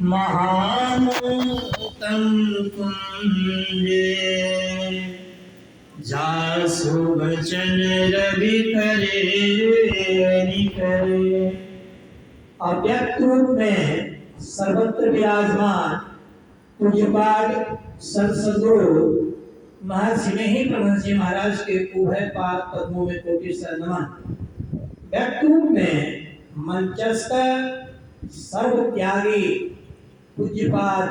महामोक्तं कुंजे जासु वचन रवि करे निकरे। अव्यक्त रूप में सर्वत्र विराजमान पूज्यपाद सदसद्गुरु महर्षि नहीं प्रभु जी महाराज के उभय पाद पद्मों में कोटि सर नमन। व्यक्त रूप में मंचस्थ सर्व त्यागी पूज्यपाद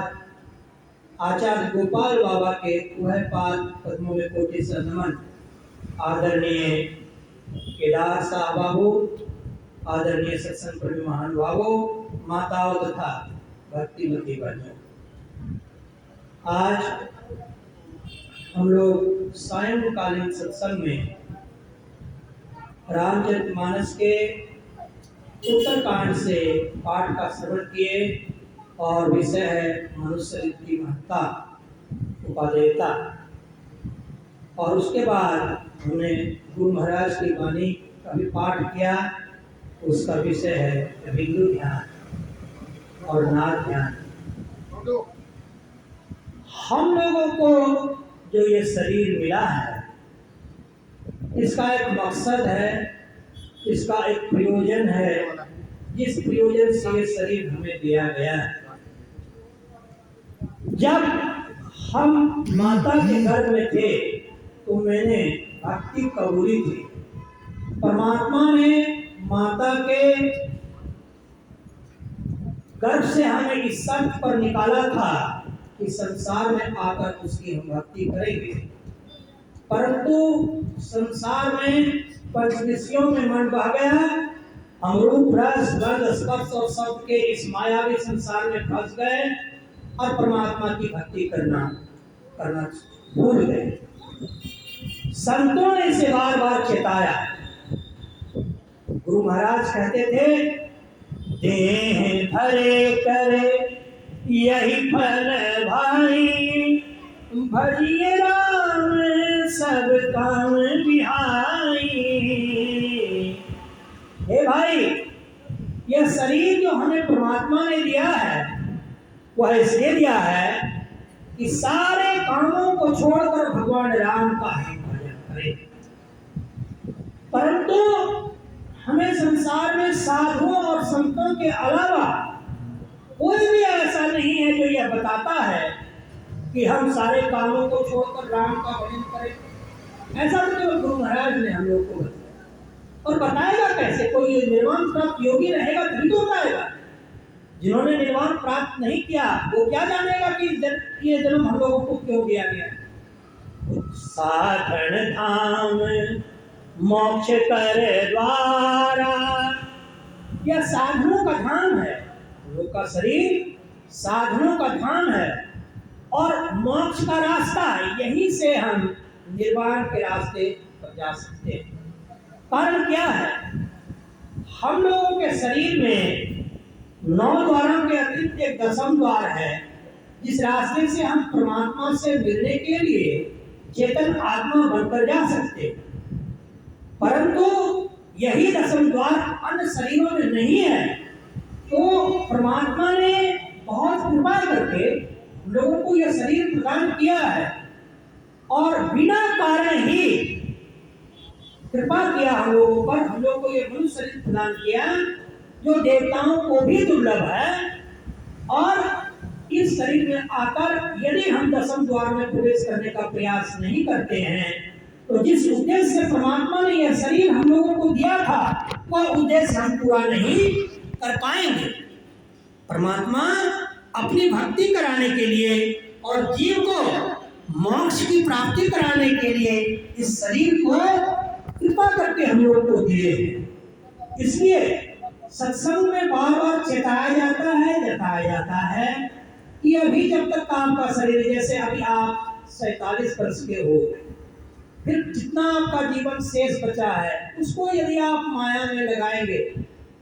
आचार्य गोपाल बाबा के उभय पाद पद्मों में कोटि सर नमन। आदरणीय केदार साहब बाबू, आदरणीय सत्संग प्रेमी महानुभावों, माताओं तथा भक्तिमती बहनों, आज हम लोग सायंकालीन सत्संग में रामचरितमानस के उत्तरकांड से पाठ का श्रवण किए और विषय है मनुष्य की महत्ता उपादेयता। और उसके बाद हमने गुरु महाराज की वाणी का भी पाठ किया। उसका विषय है बिंदु ध्यान और नाद ध्यान। हम लोगों को जो ये शरीर मिला है, इसका एक मकसद है, इसका एक प्रयोजन है, जिस प्रयोजन से ये शरीर हमें दिया गया है। जब हम माता के गर्भ में थे तो मैंने भक्ति कबूली थी। परमात्मा ने माता के गर्भ से हमें इस शर्त पर निकाला था कि संसार में आकर उसकी हम भक्ति करेंगे। परंतु संसार में पंच विषयों में मन बह गया। हम रूप रस गंध स्पर्श और शब्द के इस मायावी संसार में फंस गए और परमात्मा की भक्ति करना भूल गए। संतों ने इसे बार बार चेताया। गुरु महाराज कहते थे, देह भरे करे यही फल भाई, भजिए राम सब काम बिहाई। हे भाई, यह शरीर जो हमें परमात्मा ने दिया है वह इसलिए दिया है कि सारे कामों को छोड़कर भगवान राम का ही भजन करें। परंतु हमें संसार में साधुओं और संतों के अलावा कोई भी ऐसा नहीं है जो यह बताता है कि हम सारे कामों को छोड़कर राम का भजन करें। ऐसा तो केवल गुरु महाराज ने हम लोग को बताया। और बताएगा कैसे? कोई निर्वाण प्राप्त योगी रहेगा तभी तो बताएगा। जिन्होंने निर्वाण प्राप्त नहीं किया वो क्या जानेगा कि ये जन्म हम लोगों को क्यों दिया गया। साधन धाम मोक्ष कर द्वारा, यह साधनों का धाम है। लोग का शरीर साधनों का धाम है और मोक्ष का रास्ता है। यहीं से हम निर्वाण के रास्ते पर जा सकते हैं। कारण क्या है? हम लोगों के शरीर में 9 द्वारों के अतिरिक्त एक 10वां द्वार है, जिस रास्ते से हम परमात्मा से मिलने के लिए चेतन आत्मा बनकर जा सकते हैं। परंतु यही 10वां द्वार अन्य शरीरों में नहीं है। तो परमात्मा ने बहुत कृपा करके लोगों को यह शरीर प्रदान किया है और बिना कारण ही कृपा किया हम लोगों पर। हम लोगों को यह मनुष्य शरीर प्रदान किया जो देवताओं को भी दुर्लभ है। और इस शरीर में आकर यदि हम 10वें द्वार में प्रवेश करने का प्रयास नहीं करते हैं तो जिस उद्देश्य से परमात्मा ने यह शरीर हम लोगों को दिया था वह उद्देश्य हम पूरा नहीं कर पाएंगे। परमात्मा अपनी भक्ति कराने के लिए और जीव को मोक्ष की प्राप्ति कराने के लिए इस शरीर को कृपा करके हम लोग को दिए हैं। इसलिए सत्संग में बार बार चेताया जाता है, जताया जाता है कि अभी जब तक काम का शरीर, जैसे अभी आप 47 वर्ष के हो, फिर जितना आपका जीवन शेष बचा है उसको यदि आप माया में लगाएंगे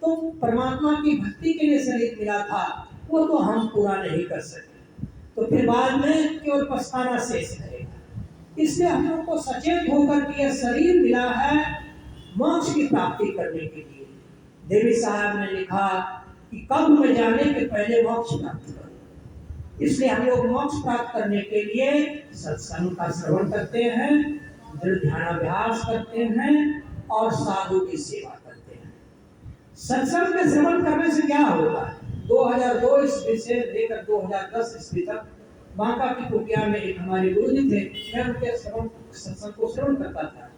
तो परमात्मा की भक्ति के लिए शरीर मिला था वो तो हम पूरा नहीं कर सकते। तो फिर बाद में केवल पछताना शेष रहेगा। इसलिए हम लोग को सचेत होकर के यह शरीर मिला है मोक्ष की प्राप्ति करने के लिए। देवी साहब ने लिखा कि कब में जाने के पहले मोक्ष प्राप्त करूं। इसलिए हम लोग मोक्ष प्राप्त करने के लिए सत्संग का श्रवण करते हैं, दृढ़ ध्यानाभ्यास करते हैं और साधु की सेवा करते हैं। सत्संग के श्रवण करने से क्या होता है? 2002 ईस्वी से लेकर 2010 ईस्वी तक बांका की कुटिया में एक हमारे गुरु जी थे, मैं उनके सत्संग को श्रवण करता था।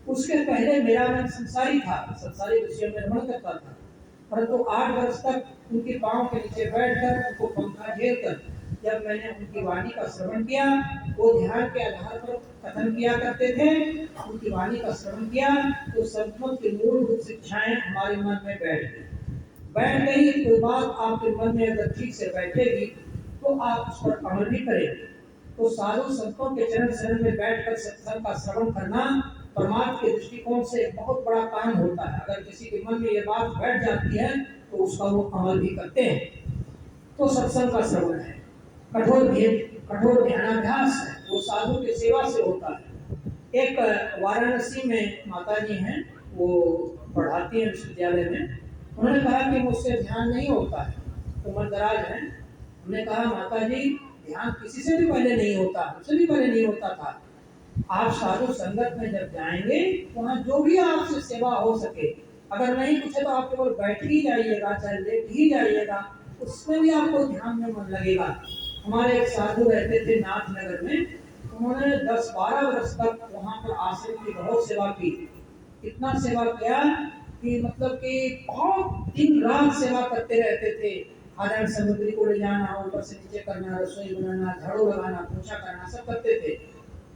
उसके पहले मेरा मन संसारी था, संसारी विषयों में रमण करता था, परंतु 8 वर्ष तक उनके पांव के नीचे बैठकर उनको पंखा झेलकर जब मैंने उनकी वाणी का श्रवण किया, वो ध्यान के आधार पर कथन किया करते थे, उनकी वाणी का श्रवण किया तो सत्संग की मूलभूत शिक्षाएं हमारे मन में बैठ गई। तो बात आपके मन में अगर ठीक से बैठेगी तो आप उस पर अमल भी करेंगे। तो साधु संतों के चरण शरण में बैठकर सत्संग का श्रवण करना परमात्मा के दृष्टिकोण से एक बहुत बड़ा काम होता है। अगर किसी के मन में ये बात बैठ जाती है तो उसका वो अमल भी करते हैं। तो सत्संग का श्रवण है, कठोर ध्यानाभ्यास है, वो साधु की सेवा से होता है। एक वाराणसी में माता जी हैं, वो पढ़ाती हैं विश्वविद्यालय में। उन्होंने कहा कि मुझसे ध्यान नहीं होता है, उम्र दराज है। हमने कहा माता जी ध्यान किसी से भी पहले नहीं होता, मुझसे भी पहले नहीं होता था। आप साधु संगत में जब जाएंगे वहाँ जो भी आपसे सेवा हो सके, अगर नहीं कुछ है तो आप केवल बैठ ही जाइएगा, चाहे लेट ही जाइएगा, उसमें भी आपको ध्यान में मन लगेगा। हमारे एक साधु रहते थे नाथनगर में, उन्होंने 10-12 वर्ष तक वहाँ पर आश्रम की बहुत सेवा की। इतना सेवा किया कि मतलब कि बहुत दिन रात सेवा करते रहते थे। खाद्यान्न सामग्री को ले जाना, ऊपर से नीचे करना, रसोई बनाना, झाड़ू लगाना, पोछा करना, सब करते थे।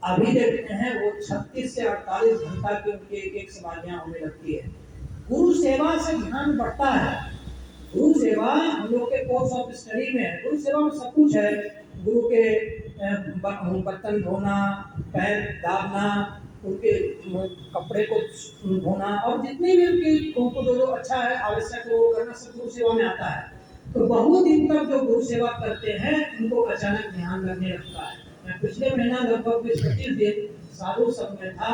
अभी देखते हैं वो 36 से 48 घंटा की उनकी एक समाधियां होने लगती है। गुरु सेवा से ध्यान बढ़ता है। गुरु सेवा हम लोग के कोर्स ऑफ स्टडी में है। गुरु सेवा में सब कुछ है। गुरु के बर्तन धोना, पैर दाबना, उनके कपड़े को धोना और जितनी भी उनको जो अच्छा है आवश्यक है वो करना, सब गुरु सेवा में आता है। तो बहुत दिन तक जो गुरु सेवा करते हैं उनको अचानक ध्यान लगने लगता है। मैं पिछले महीना लगभग 25 दिन साधु संघ में था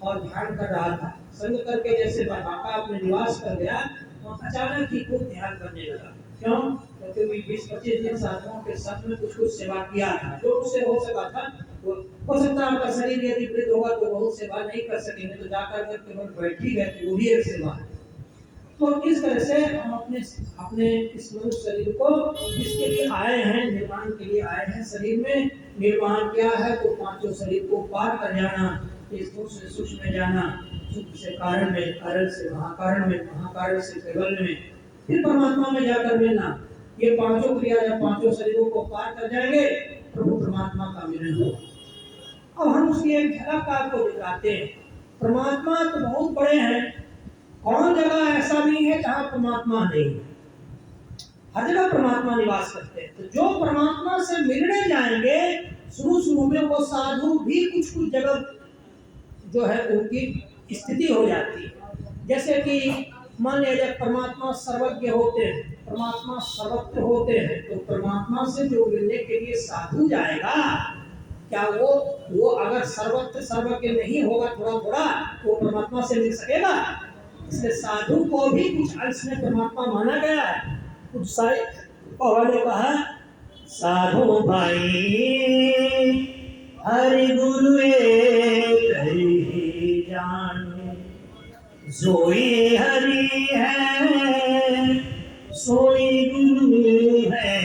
और ध्यान कर रहा था। संघ करके जैसे बाबा अपने निवास कर गया तो अचानक ही खूब ध्यान करने लगा। क्यों? क्योंकि 20-25 दिन साधुओं के साथ में कुछ सेवा किया था, जो उससे हो सका था। हो सकता है आपका शरीर यदि वृद्ध होगा तो बहुत सेवा नहीं कर सकेंगे, तो जाकर केवल बैठ ही गए तो वो भी एक सेवा है। तो इस तरह से हम अपने इस मनुष्य शरीर को जिसके लिए आए हैं, निर्माण के लिए आए हैं, शरीर में निर्माण क्या है तो पांचों शरीर को पार कर जाना, स्थूल से सूक्ष्म में जाना, सूक्ष्म से कारण में, कारण से महाकारण में, महाकारण से कैवल्य में, फिर परमात्मा में जाकर मिलना। ये पांचों क्रिया जब पांचों शरीरों को पार कर जाएंगे प्रभु परमात्मा का मिलन होगा। अब हम उसकी एक झलक आपको दिखाते हैं। परमात्मा तो बहुत बड़े हैं, कौन जगह ऐसा नहीं है जहाँ परमात्मा नहीं है। हर जगह परमात्मा निवास करते हैं। तो जो परमात्मा से मिलने जाएंगे, शुरू में वो साधु भी कुछ जगह जो है उनकी स्थिति हो जाती है। जैसे कि मान लीजिए परमात्मा सर्वज्ञ होते हैं, परमात्मा सर्वत्र होते हैं, तो परमात्मा से जो मिलने के लिए साधु जाएगा, क्या वो अगर सर्वत्र सर्वज्ञ नहीं होगा थोड़ा वो परमात्मा से मिल सकेगा? इसलिए साधु को भी कुछ अंश में परमात्मा माना गया है। कुछ सारे पौवा ने कहा, साधु भाई हरि गुरु एक ही जान, सोई हरि है सोई गुरु है,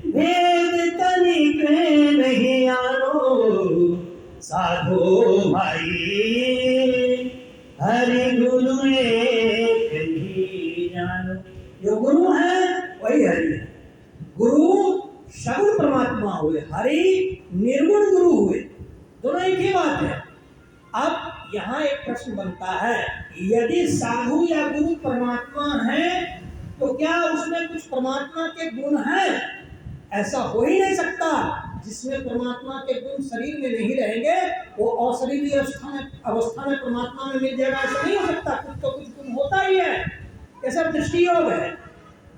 भेद तनिक नहीं आनो, साधु भाई हरि गुरु एक ही जानो। जो गुरु है वही हरि है। गुरु सगुण परमात्मा हुए, हरि निर्गुण गुरु हुए, दोनों एक ही बात है। अब यहाँ एक प्रश्न बनता है, यदि साधु या गुरु परमात्मा है तो क्या उसमें कुछ परमात्मा के गुण हैं? ऐसा हो ही नहीं सकता। जिसमें परमात्मा के गुण शरीर में नहीं रहेंगे वो अशरीरी अवस्था में परमात्मा में मिल जाएगा, ऐसा नहीं हो सकता। कुछ तो कुछ गुण होता ही है। ये सब दृष्टि योग है।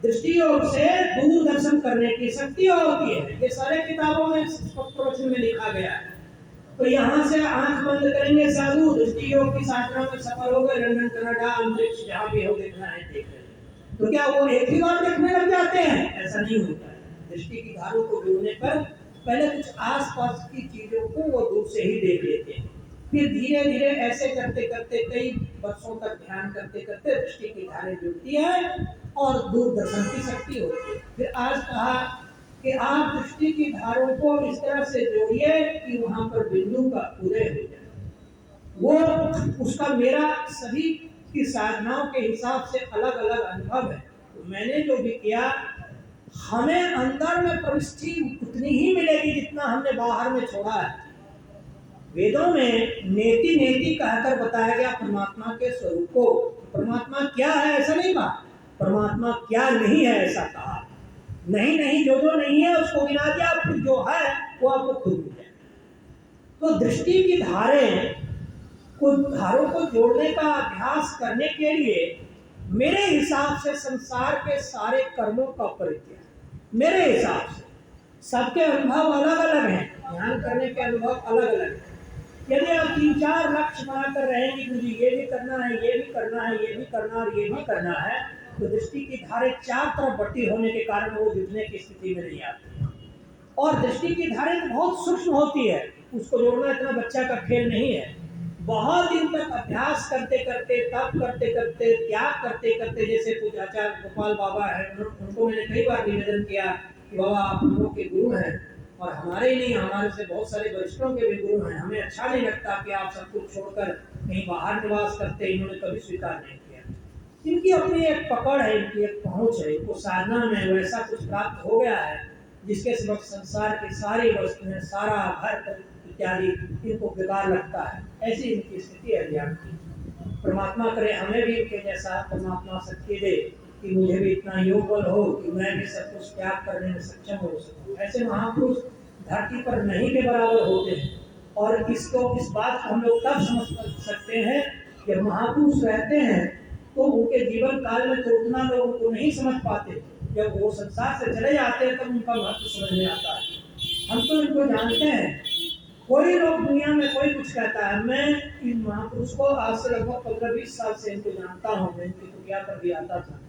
दृष्टि योग से दूर दर्शन करने की शक्ति होती है। ये सारे किताबों में वचन में लिखा गया है। तो यहाँ से आंख बंद करेंगे साधु, दृष्टि योग की साधना में सफल हो गए। लंदन, कनाडा, अंतरिक्ष जहाँ भी हो देखना है देख रहे। तो क्या वो एक ही बार देखने लग जाते हैं? ऐसा नहीं होता है। दृष्टि की धारों को जोड़ने पर पहले कुछ आसपास की चीजों को वो दूर से ही देख लेते हैं, फिर धीरे धीरे ऐसे करते करते कई वर्षों तक ध्यान करते करते दृष्टि की धारें जुड़ती है और दूरदर्शन की शक्ति होती है। फिर आज कहा कि आप दृष्टि की धारों को इस तरह से जोड़िए कि वहां पर बिंदु का उदय हो जाए। वो उसका मेरा सभी की साधनाओं के हिसाब से अलग अलग अनुभव है। तो मैंने जो भी किया, हमें अंदर में प्रविष्टि उतनी ही मिलेगी जितना हमने बाहर में छोड़ा है। वेदों में नेति नेति कहकर बताया गया परमात्मा के स्वरूप को। परमात्मा क्या है ऐसा नहीं कहा, परमात्मा क्या नहीं है ऐसा कहा। नहीं नहीं, जो जो नहीं है उसको गिना दिया, फिर जो है वो आपको खुद मिल जाए। तो दृष्टि की धारों को जोड़ने का अभ्यास करने के लिए मेरे हिसाब से संसार के सारे कर्मों का परित्याग, मेरे हिसाब से सबके अनुभव अलग अलग हैं, ध्यान करने के अनुभव अलग अलग हैं। यदि आप 3-4 लक्ष्य बनाकर रहेंगे, मुझे ये भी करना है, ये भी करना है, ये भी करना और ये भी करना है, तो दृष्टि की धारें 4 तरफ बटी होने के कारण वो जुड़ने की स्थिति में नहीं आती। और दृष्टि की धारें तो बहुत सूक्ष्म होती है, उसको जोड़ना इतना बच्चा का खेल नहीं है। बहुत दिन तक अभ्यास करते करते, तप करते करते, त्याग करते करते, जैसे पूज्याचार्य गोपाल बाबा है, उनको मैंने कई बार निवेदन किया कि बाबा आप हम लोग के गुरु हैं, और हमारे ही नहीं, हमारे से बहुत सारे वरिष्ठों के भी गुरु हैं। हमें अच्छा नहीं लगता कि आप सब कुछ छोड़कर कहीं बाहर निवास करते, इन्होंने कभी स्वीकार नहीं किया। इनकी अपनी एक पकड़ है, इनकी एक पहुंच है, इनको साधना में वैसा कुछ प्राप्त हो गया है जिसके समक्ष संसार की सारी वस्तुएं, सारा घर इत्यादि इनको बेकार लगता है। ऐसी इनकी स्थिति है ज्ञान की। परमात्मा करे हमें भी इनके जैसा परमात्मा शक्ति दे कि मुझे भी इतना योग बल हो कि मैं भी सब कुछ त्याग करने में सक्षम हो सकूं। ऐसे महापुरुष धरती पर नहीं के बराबर होते हैं, और इस बात को हम लोग तब समझ सकते हैं कि महापुरुष रहते हैं तो उनके जीवन काल में तो उतना लोग उनको नहीं समझ पाते, जब वो संसार से चले जाते हैं तब उनका महत्व समझ में आता है। हम तो इनको जानते हैं, कोई लोग दुनिया में कोई कुछ कहता है, मैं इन महापुरुष को आज से लगभग 15-20 साल से इनको जानता हूँ, मैं इनकी दुनिया पर भी आता था।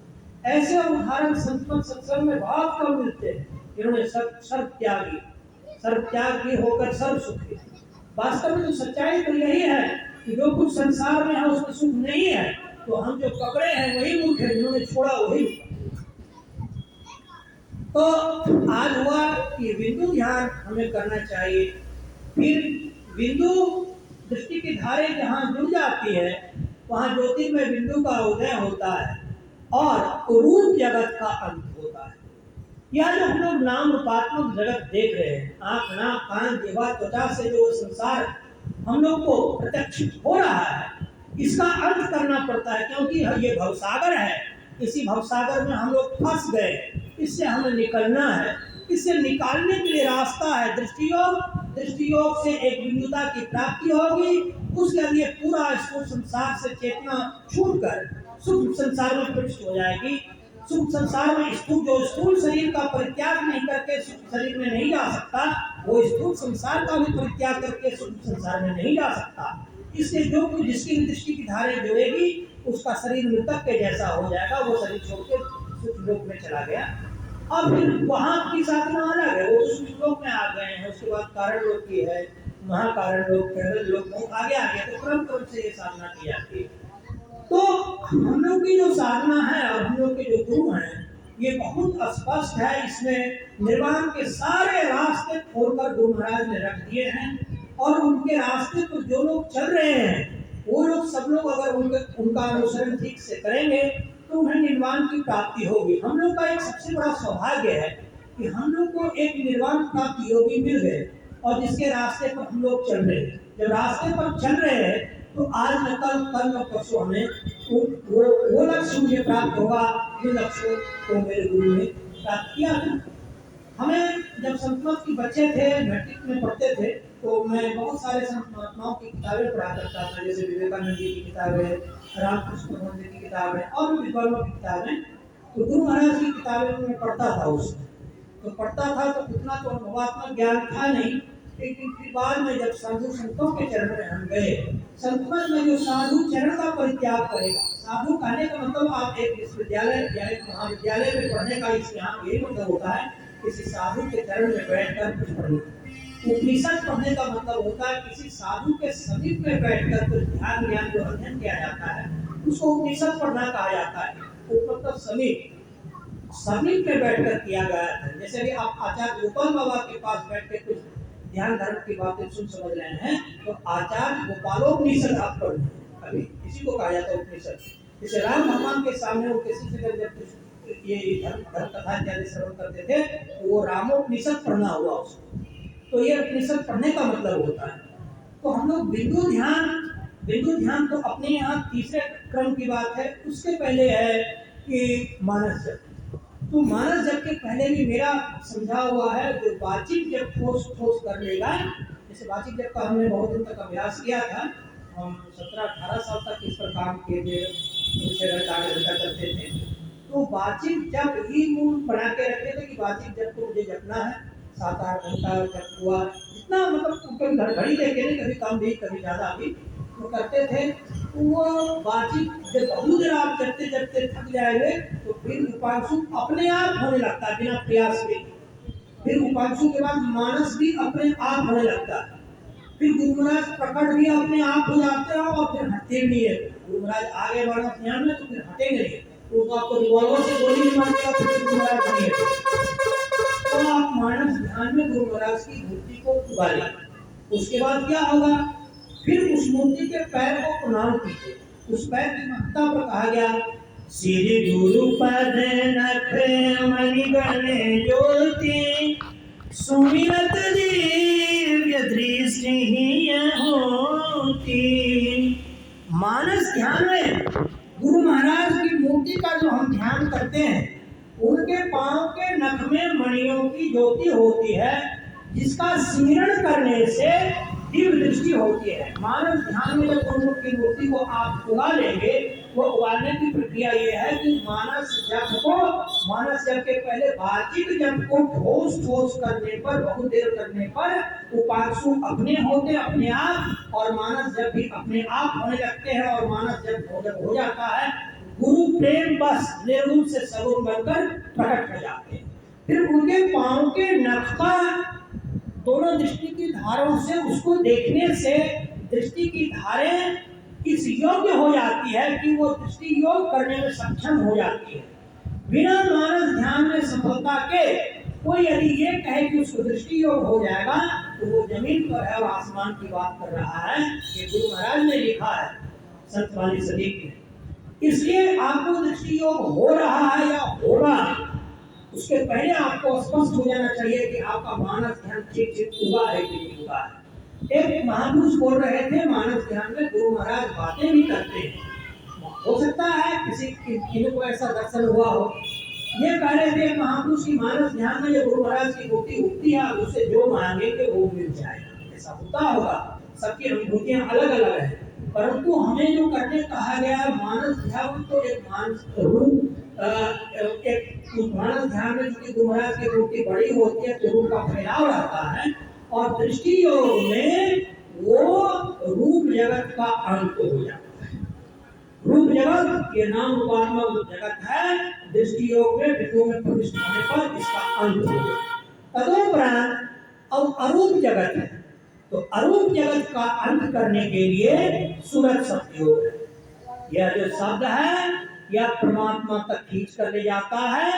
ऐसे उदाहरण संत सत्संग में बहुत कम मिलते हैं, जिन्होंने सर्व त्यागी होकर सर्व सुखी। वास्तव में तो सच्चाई तो यही है कि जो कुछ संसार में है उसमें सुख नहीं है, तो हम जो पकड़े हैं वही मूर्ख है, जिन्होंने छोड़ा वही। तो आज हुआ कि बिंदु ध्यान हमें करना चाहिए। फिर बिंदु दृष्टि की धारें जहाँ जुड़ जाती है वहाँ ज्योतिर्मय बिंदु का उदय होता है और रूप जगत का अंत होता है। यह जो हम लोग नाम रूपात्मक जगत देख रहे हैं, आँख नाक कान जिह्वा त्वचा से जो संसार हम लोग को प्रत्यक्ष हो रहा है, इसका अंत करना पड़ता है, क्योंकि ये भवसागर है। इसी भवसागर में हम लोग फंस गए, इससे हमें निकलना है। इससे निकालने के लिए रास्ता है दृष्टि योग से एक बिंदुता की प्राप्ति होगी। उसके लिए पूरा स्थूल संसार से चेतना छूटकर सूक्ष्म संसार में प्रविष्ट हो जाएगी। सूक्ष्म संसार में स्थूल शरीर का परित्याग नहीं करके सूक्ष्म शरीर में नहीं जा सकता, वो स्थूल संसार का भी परित्याग करके सूक्ष्म संसार में नहीं जा सकता। इसलिए जो कुछ जिसकी दृष्टि की धारें जुड़ेगी उसका शरीर मृतक के जैसा हो जाएगा, वो शरीर छोड़ के सूक्ष्म लोक में चला गया। अब फिर वहाँ की साधना अलग है, वो सूक्ष्म लोक में आ गए हैं। उसके बाद कारण लोक की है, महाकारण लोक, लोक आगे तो क्रम से ये साधना की जाती है। तो हम लोग की जो साधना है और हम लोग के जो गुरु हैं, ये बहुत स्पष्ट है। इसमें निर्वाण के सारे रास्ते खोलकर गुरु महाराज ने रख दिए हैं, और उनके रास्ते पर जो लोग चल रहे हैं वो लोग सब लोग अगर उनका अनुसरण ठीक से करेंगे तो उन्हें निर्वाण की प्राप्ति होगी। हम लोग का एक सबसे बड़ा सौभाग्य है कि हम लोग को एक निर्वाण प्राप्ति योगी मिल गए, और जिसके रास्ते पर हम लोग चल रहे हैं। जब रास्ते पर चल रहे हैं तो आज न कल न परसों हमें वो लक्ष्य मुझे प्राप्त होगा जो लक्ष्य को मेरे गुरु ने प्राप्त किया था। हमें जब संत मत के बच्चे थे, मैट्रिक में पढ़ते थे, तो मैं बहुत सारे संत महात्माओं की किताबें पढ़ा करता था, जैसे विवेकानंद जी की किताबें, रामकृष्ण परमहंस जी की किताबें और भी विद्वानों की किताबें। तो गुरु महाराज की किताबें मैं पढ़ता था उसमें। तो पढ़ता था तो उतना तो अनुभवात्मक ज्ञान था नहीं, लेकिन फिर बाद में जब साधु संतों के चरण में हम गए, संतमत में जो साधु चरण का परित्याग करेगा, साधु कहने का मतलब आप एक विश्वविद्यालय या एक महाविद्यालय में पढ़ने का इस यहाँ यही मतलब होता है, किसी साधु के चरण में बैठकर कुछ पढ़ना। उपनिषद पढ़ने का मतलब होता है किसी साधु के समीप में बैठकर कुछ ध्यान ज्ञान जो अध्ययन किया जाता है उसको उपनिषद पढ़ना कहा जाता है। मतलब समीप समीप में बैठकर किया गया था। जैसे कि आप आचार्य गोपाल बाबा के पास बैठ के कुछ ध्यान धर्म की बातें सुन समझ रहे हैं, तो आचार्य गोपालोपनिषद आप पढ़ अभी इसी को कहा जाता है उपनिषद। जैसे राम भगवान के सामने वो किसी से जब ये धर्म कथा इत्यादि श्रवण करते थे तो वो रामोपनिषद पढ़ना हुआ उसको, तो ये उपनिषद पढ़ने का मतलब होता है। तो हम लोग बिंदु ध्यान तो अपने यहाँ तीसरे क्रम की बात है। उसके पहले है कि मानस जप। तो मानस जप के पहले भी मेरा समझा हुआ है जो वाचिक जप ठोस कर लेगा। जैसे वाचिक जप का हमने बहुत दिन तक अभ्यास किया था, हम 17-18 साल तक इस पर काम किए थे, 6 घंटा करते थे। तो वाचिक जप ही मूल बना के रखे थे कि वाचिक जप को मुझे जपना है, 7-8 घंटा जप हुआ जितना, मतलब कभी घड़ी देखे नहीं, कभी कम भी कभी ज़्यादा भी तो करते थे। तो वो वाचिक जब बहुत देर आप जपते जपते थक जाएंगे तो फिर उपांशु अपने आप होने लगता है बिना प्रयास के। फिर उपांशु के बाद मानस भी अपने आप होने लगता है। फिर गुरु महाराज प्रकट भी अपने आप हो जाते हैं और फिर हटते भी है। गुरु महाराज आगे बढ़ना ध्यान में तो फिर हटेंगे नहीं, तो आपको रिवॉल्वर से गोली नहीं मारेगा फिर गुरु महाराज नहीं है। तो आप मानस ध्यान में गुरु महाराज की मूर्ति को उबालिए। उसके बाद क्या होगा, फिर उस मूर्ति के पैर को प्रणाम कीजिए। उस पैर की महत्ता पर कहा गया, श्री गुरु पद नख मणिगण ज्योति सुमिरत दिव्य दृष्टि होती। मानस ध्यान में गुरु महाराज की मूर्ति का जो हम ध्यान करते हैं, उनके पांव के नख में मणियों की ज्योति होती है, जिसका स्मरण करने से दिव्य दृष्टि होती है। मानस ध्यान में जब गुरु की मूर्ति को आप उगा लेंगे, वो उगाने की प्रक्रिया ये है कि मानस जप के पहले वाचिक जप को ठोस करने पर, बहुत देर करने पर उपांशु अपने होते अपने आप, और मानस जप भी अपने आप होने लगते हैं। और मानस जप हो जाता है, गुरु प्रेम बस निर्गुण से सगुण बनकर प्रकट हो जाते हैं। फिर उनके पांव के नख का दोनों दृष्टि की धारों से उसको देखने से दृष्टि की धारें इस योग्य हो जाती है कि वो दृष्टि योग करने में सक्षम हो जाती है। बिना मानस ध्यान में सफलता के कोई यदि ये कहे कि उसको दृष्टि योग हो जाएगा तो वो जमीन पर है और आसमान की बात कर रहा है। ये गुरु महाराज ने लिखा है संत वाली सदी में। इसलिए आपको दृष्टि योग हो रहा है या होगा, उसके पहले आपको स्पष्ट हो जाना चाहिए कि आपका मानस ध्यान ठीक हुआ है कि नहीं हुआ है। एक महापुरुष बोल रहे थे, मानस ध्यान में गुरु महाराज बातें भी करते हैं। हो सकता है किसी को ऐसा दर्शन हुआ हो। ये कह रहे थे महापुरुष की मानस ध्यान में जो गुरु महाराज की मूर्ति उठती है, उससे जो मांगेंगे वो मिल जाएगा। ऐसा होता होगा, सबकी अनुभूतियां अलग अलग है, परंतु हमें जो करने कहा गया है मानस ध्यान, तो एक मानस रूप एक मानस ध्यान में चूंकि गुरु महाराज की मूर्ति बड़ी होती है तो रूप का फैलाव रहता है, और दृष्टि योग में वो रूप जगत का अंत हो जाता है। रूप जगत ये नाम रूपात्मक जगत है, दृष्टि योग में बिंदु में प्रविष्ट होने पर इसका अंत हो जाता है। तदोपरांत अब अरूप जगत है, तो अरूप जगत का अंत करने के लिए सूरत शब्द योग है। यह जो शब्द है यह परमात्मा तक खींच कर ले जाता है,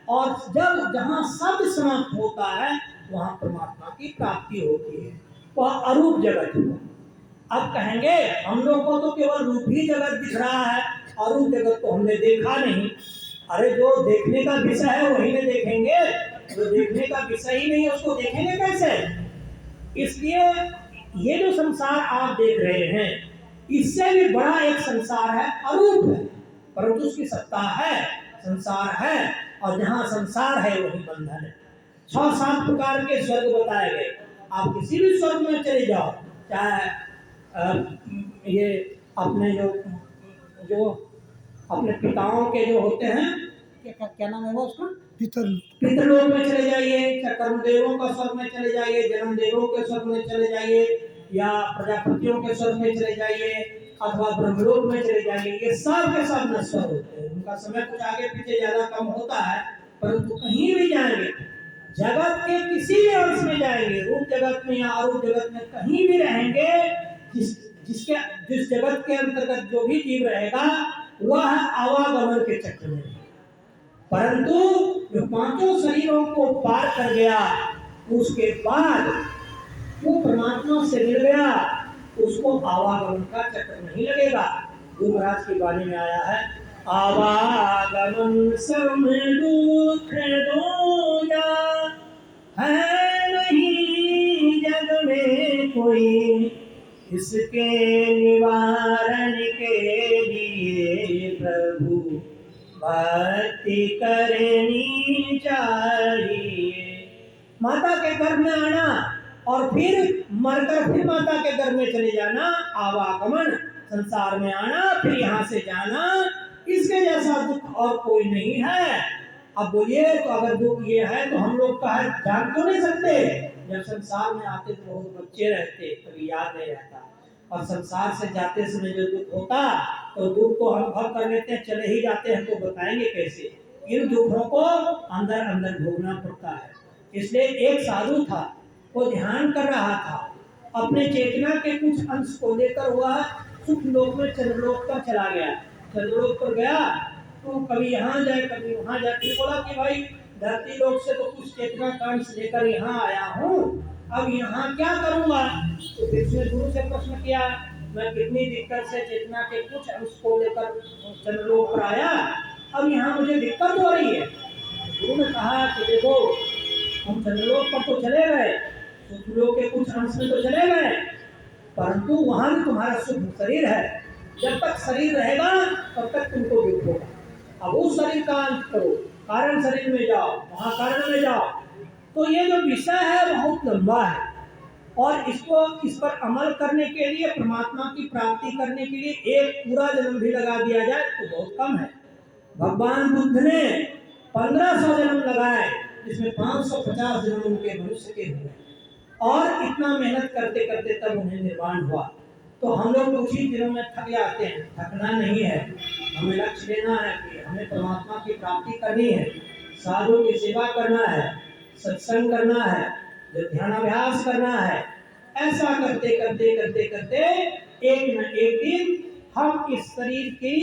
और जब जहाँ शब्द समाप्त होता है वहाँ परमात्मा की प्राप्ति होती है, वह अरूप जगत हुआ। अब कहेंगे हम लोग को तो केवल रूप ही जगत दिख रहा है, अरूप जगत तो हमने देखा नहीं। अरे जो देखने का विषय है वही नहीं देखेंगे, जो देखने का विषय ही नहीं है उसको देखेंगे कैसे। इसलिए ये जो संसार आप देख रहे हैं, इससे भी बड़ा एक संसार है, अरूप है, परंतु उसकी सत्ता है, संसार है, और जहाँ संसार है वही बंधन है। 6-7 प्रकार के स्वर्ग बताए गए। आप किसी भी स्वर्ग में चले जाओ, चाहे ये अपने जो अपने पिताओं के जो होते हैं क्या नाम है वो उसका, पितृलोक में चले जाइए, चाहे कर्मदेवों का स्वर्ग में चले जाइए, जन्मदेवों के स्वर्ग में चले जाइए, या प्रजापतियों के स्वर्ग में चले जाइए, अथवा ब्रह्मलोक में चले जाइए, ये सब के सब नश्वर होते हैं। उनका समय कुछ आगे पीछे ज्यादा कम होता है, परंतु कहीं भी जाएंगे, जगत के किसी भी अंश में जाएंगे, रूप जगत में या अरूप जगत में कहीं भी रहेंगे, जिस जगत के अंतर्गत जो भी जीव रहेगा वह आवागमन के चक्र में। परंतु जो पांचों शरीरों को पार कर गया, उसके बाद वो परमात्मा से मिल गया, उसको आवागमन का चक्र नहीं लगेगा। गुरु महाराज की वाणी में आया है, आवागमन सम दुख दूजा, है नहीं जग में कोई, इसके निवारण के लिए प्रभु भक्ति करनी चाहिए। माता के गर्भ में आना और फिर मरकर फिर माता के गर्भ में चले जाना, आवागमन, संसार में आना फिर यहाँ से जाना, इसके जैसा दुख और कोई नहीं है। अब बोलिए, तो अगर दुख ये है तो हम लोग का है जान तो नहीं सकते। जब संसार में आते तो बहुत बच्चे रहते, कभी याद नहीं रहता, और संसार से जाते समय जो दुख होता तो दुख को हम भव कर लेते हैं, चले ही जाते हैं, तो बताएंगे कैसे। इन दुखों को अंदर अंदर भोगना पड़ता है। इसलिए एक साधु था, वो ध्यान कर रहा था, अपने चेतना के कुछ अंश को लेकर वह सुख लोक में चंद्रलोक पर चला गया। चंद्रलोक पर गया तो कभी यहाँ जाए कभी वहाँ जाए, फिर बोला कि भाई धरती लोक से तो कुछ चेतना का अंश लेकर यहाँ आया हूँ, अब यहाँ क्या करूँगा। तो फिर उसने गुरु से प्रश्न किया, मैं कितनी दिक्कत से चेतना के कुछ अंश को लेकर चंद्रलोक पर आया, अब यहाँ मुझे दिक्कत हो रही है। गुरु ने कहा कि देखो, हम चंद्रलोक पर तो चले गए, सुखलोक के कुछ अंश में तो चले गए, परंतु वहां भी तुम्हारा सुख शरीर है। जब तक शरीर रहेगा तब तक तुमको दुख होगा। अब उस शरीर का अंत करो, कारण शरीर में जाओ, वहां कारण में जाओ। तो ये जो विषय है बहुत लंबा है, और इस पर अमल करने के लिए, परमात्मा की प्राप्ति करने के लिए एक पूरा जन्म भी लगा दिया जाए तो बहुत कम है। भगवान बुद्ध ने 1500 जन्म लगाए, जिसमें 550 जन्म उनके मनुष्य के हुए, और इतना मेहनत करते करते तब उन्हें निर्वाण हुआ। तो हम लोग कुछ ही दिनों में थक जाते हैं, थकना नहीं है। हमें लक्ष्य लेना है कि हमें परमात्मा की प्राप्ति करनी है, साधु की सेवा करना है, सत्संग करना है, ध्यानाभ्यास करना है। ऐसा करते करते करते करते एक न एक दिन हम इस शरीर की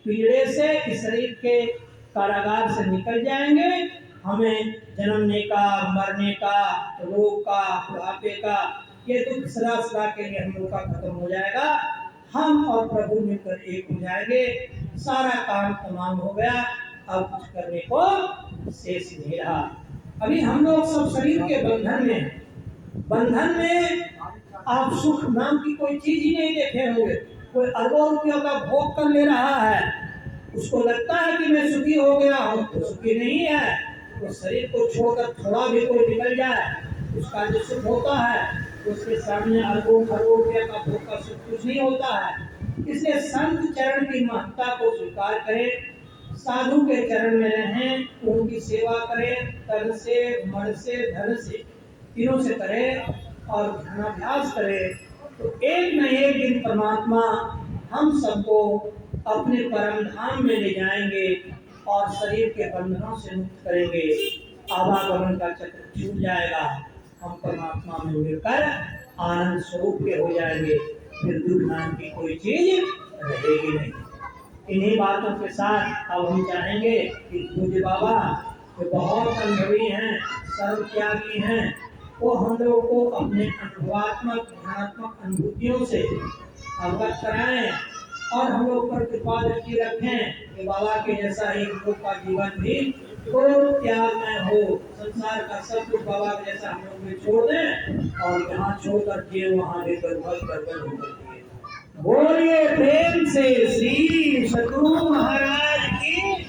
पीड़े से, इस शरीर के कारागार से निकल जाएंगे। हमें जन्मने का, मरने का, रोग का, बुढ़ापे का, ये दुख सदा सदा के लिए हम लोग का खत्म हो जाएगा। हम और प्रभु मिलकर एक हो जाएंगे, सारा काम तमाम हो गया, अब कुछ करने को शेष नहीं रहा। अभी हम लोग सब शरीर के बंधन में हैं। बंधन में आप सुख नाम की कोई चीज ही नहीं देखे होंगे। कोई अरबों रुपयों का भोग कर ले रहा है, उसको लगता है कि मैं सुखी हो गया हूँ, तो सुखी नहीं है। तो शरीर को छोड़कर थोड़ा भी कोई निकल जाए, उसका जो सुख होता है उसके सामने अरबों खरबों रुपया का भोग का सुख कुछ नहीं होता है। इसलिए संत चरण की महत्ता को स्वीकार करें, साधु के चरण में रहें, उनकी सेवा करें, तन से, मन से, धन से, तीनों से करें और ध्यानाभ्यास करें, तो एक न एक दिन परमात्मा हम सबको अपने परम धाम में ले जाएंगे और शरीर के बंधनों से मुक्त करेंगे। आवागमन का चक्र छूट जाएगा, हम परमात्मा में मिलकर आनंद स्वरूप के हो जाएंगे, फिर दुख नाम की कोई चीज रहेगी नहीं। इन्हीं बातों के साथ अब हम चाहेंगे कि पूज्य बाबा जो बहुत अनुभवी हैं, सर्वत्यागी हैं, वो हम लोगों को अपने अनुभवात्मक ध्यानात्मक अनुभूतियों से अवगत कराएं और हम लोग पर कृपा दृष्टि रखें कि बाबा के जैसा ही हम लोग का जीवन भी त्याग में हो, संसार का सब कुछ बाबा के जैसा हम लोग भी छोड़ दें और जहाँ छोड़कर जिए वहाँ लेकर बोलिए प्रेम से श्री सद्गुरु महाराज की,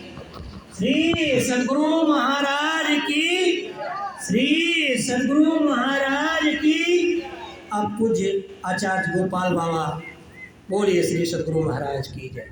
श्री सद्गुरु महाराज की, श्री सद्गुरु महाराज की। अब पूज्य आचार्य गोपाल बाबा, बोलिए श्री सद्गुरु महाराज की जय।